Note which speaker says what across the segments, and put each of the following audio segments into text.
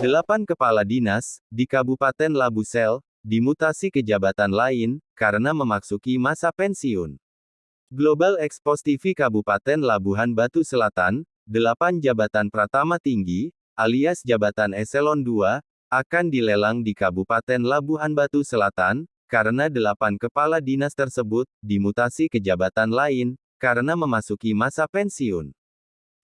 Speaker 1: 8 kepala dinas di Kabupaten Labusel dimutasi ke jabatan lain karena memasuki masa pensiun. Global Expos TV Kabupaten Labuhan Batu Selatan, 8 jabatan pratama tinggi, alias jabatan eselon 2, akan dilelang di Kabupaten Labuhan Batu Selatan, karena 8 kepala dinas tersebut dimutasi ke jabatan lain karena memasuki masa pensiun.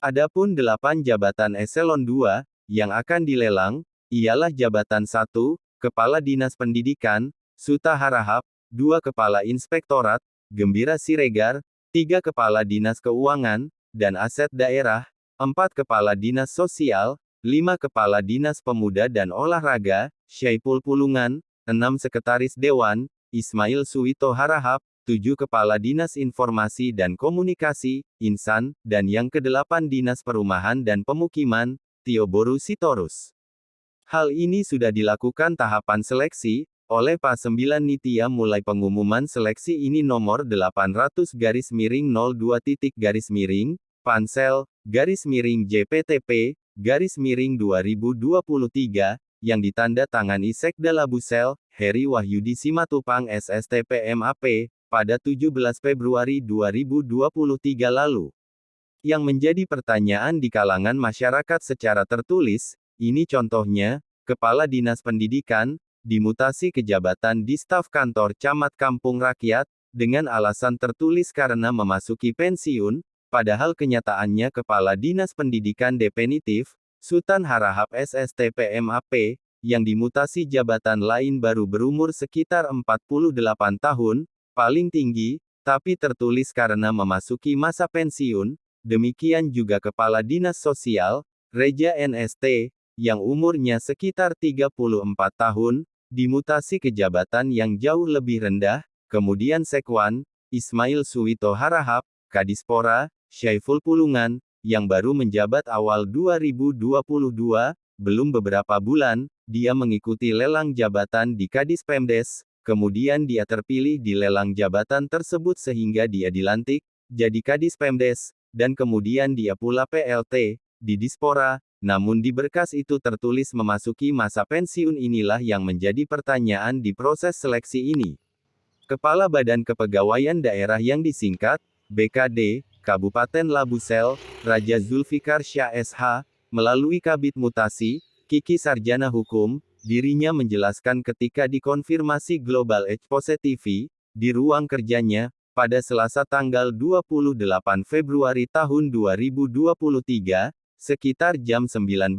Speaker 1: Adapun 8 jabatan eselon 2 yang akan dilelang ialah jabatan 1, Kepala Dinas Pendidikan, Suta Harahap, 2 Kepala Inspektorat, Gembira Siregar, 3 Kepala Dinas Keuangan dan Aset Daerah, 4 Kepala Dinas Sosial, 5 Kepala Dinas Pemuda dan Olahraga, Syaipul Pulungan, 6 Sekretaris Dewan, Ismail Suwito Harahap, 7 Kepala Dinas Informasi dan Komunikasi, Insan, dan yang ke-8 Dinas Perumahan dan Pemukiman, Tio Boru Sitorus. Hal ini sudah dilakukan tahapan seleksi oleh PA9 Nitya mulai pengumuman seleksi ini nomor 800-02 Pansel _JPTP_2023 yang ditanda tangani Sekda Labusel, Heri Wahyudi Simatupang SSTP MAP pada 17 Februari 2023 lalu. Yang menjadi pertanyaan di kalangan masyarakat secara tertulis, ini contohnya, Kepala Dinas Pendidikan, dimutasi ke jabatan di staf kantor Camat Kampung Rakyat, dengan alasan tertulis karena memasuki pensiun, padahal kenyataannya Kepala Dinas Pendidikan definitif, Sutan Harahap SSTP MAP, yang dimutasi jabatan lain baru berumur sekitar 48 tahun, paling tinggi, tapi tertulis karena memasuki masa pensiun. Demikian juga Kepala Dinas Sosial, Reja NST, yang umurnya sekitar 34 tahun, dimutasi ke jabatan yang jauh lebih rendah, kemudian Sekwan, Ismail Suwito Harahap, Kadispora, Syaiful Pulungan, yang baru menjabat awal 2022, belum beberapa bulan, dia mengikuti lelang jabatan di Kadispemdes, kemudian dia terpilih di lelang jabatan tersebut sehingga dia dilantik, jadi Kadispemdes, dan kemudian dia pula PLT, di Dispora, namun di berkas itu tertulis memasuki masa pensiun. Inilah yang menjadi pertanyaan di proses seleksi ini. Kepala Badan Kepegawaian Daerah yang disingkat, BKD, Kabupaten Labusel, Raja Zulfikar Syah SH, melalui Kabid Mutasi, Kiki Sarjana Hukum, dirinya menjelaskan ketika dikonfirmasi Global Expos TV, di ruang kerjanya, pada Selasa tanggal 28 Februari tahun 2023, sekitar jam 19,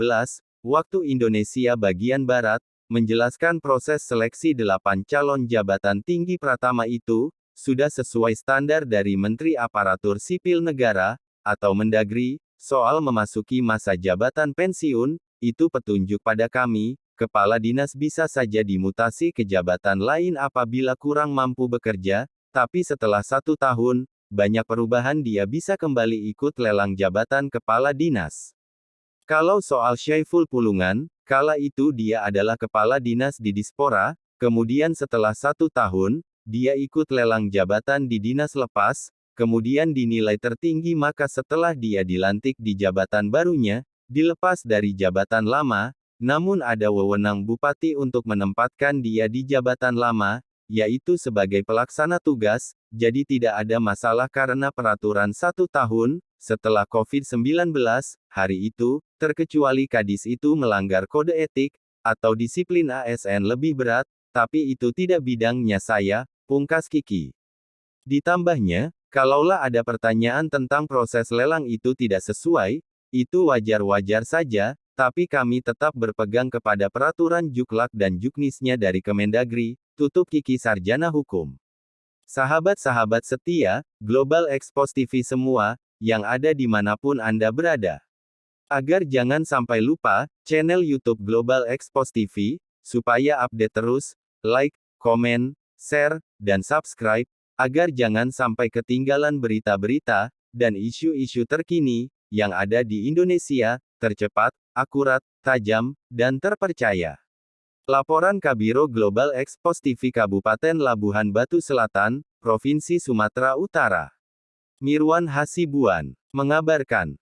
Speaker 1: waktu Indonesia bagian Barat, menjelaskan proses seleksi 8 calon jabatan tinggi pratama itu, sudah sesuai standar dari Menteri Aparatur Sipil Negara, atau Mendagri, soal memasuki masa jabatan pensiun, itu petunjuk pada kami, kepala dinas bisa saja dimutasi ke jabatan lain apabila kurang mampu bekerja, tapi setelah 1 tahun, banyak perubahan dia bisa kembali ikut lelang jabatan kepala dinas. Kalau soal Syaiful Pulungan, kala itu dia adalah kepala dinas di Dispora, kemudian setelah 1 tahun, dia ikut lelang jabatan di dinas lepas, kemudian dinilai tertinggi maka setelah dia dilantik di jabatan barunya, dilepas dari jabatan lama, namun ada wewenang bupati untuk menempatkan dia di jabatan lama, yaitu sebagai pelaksana tugas, jadi tidak ada masalah karena peraturan 1 tahun, setelah COVID-19, hari itu, terkecuali kadis itu melanggar kode etik, atau disiplin ASN lebih berat, tapi itu tidak bidangnya saya, pungkas Kiki. Ditambahnya, kalaulah ada pertanyaan tentang proses lelang itu tidak sesuai, itu wajar-wajar saja, tapi kami tetap berpegang kepada peraturan Juklak dan Juknisnya dari Kemendagri, tutup Kiki Sarjana Hukum. Sahabat-sahabat setia, Global Expos TV semua, yang ada dimanapun Anda berada. Agar jangan sampai lupa, channel YouTube Global Expos TV, supaya update terus, like, komen, share, dan subscribe, agar jangan sampai ketinggalan berita-berita, dan isu-isu terkini, yang ada di Indonesia, tercepat, akurat, tajam, dan terpercaya. Laporan Kabiro Global Expos TV Kabupaten Labuhan Batu Selatan, Provinsi Sumatera Utara. Mirwan Hasibuan mengabarkan.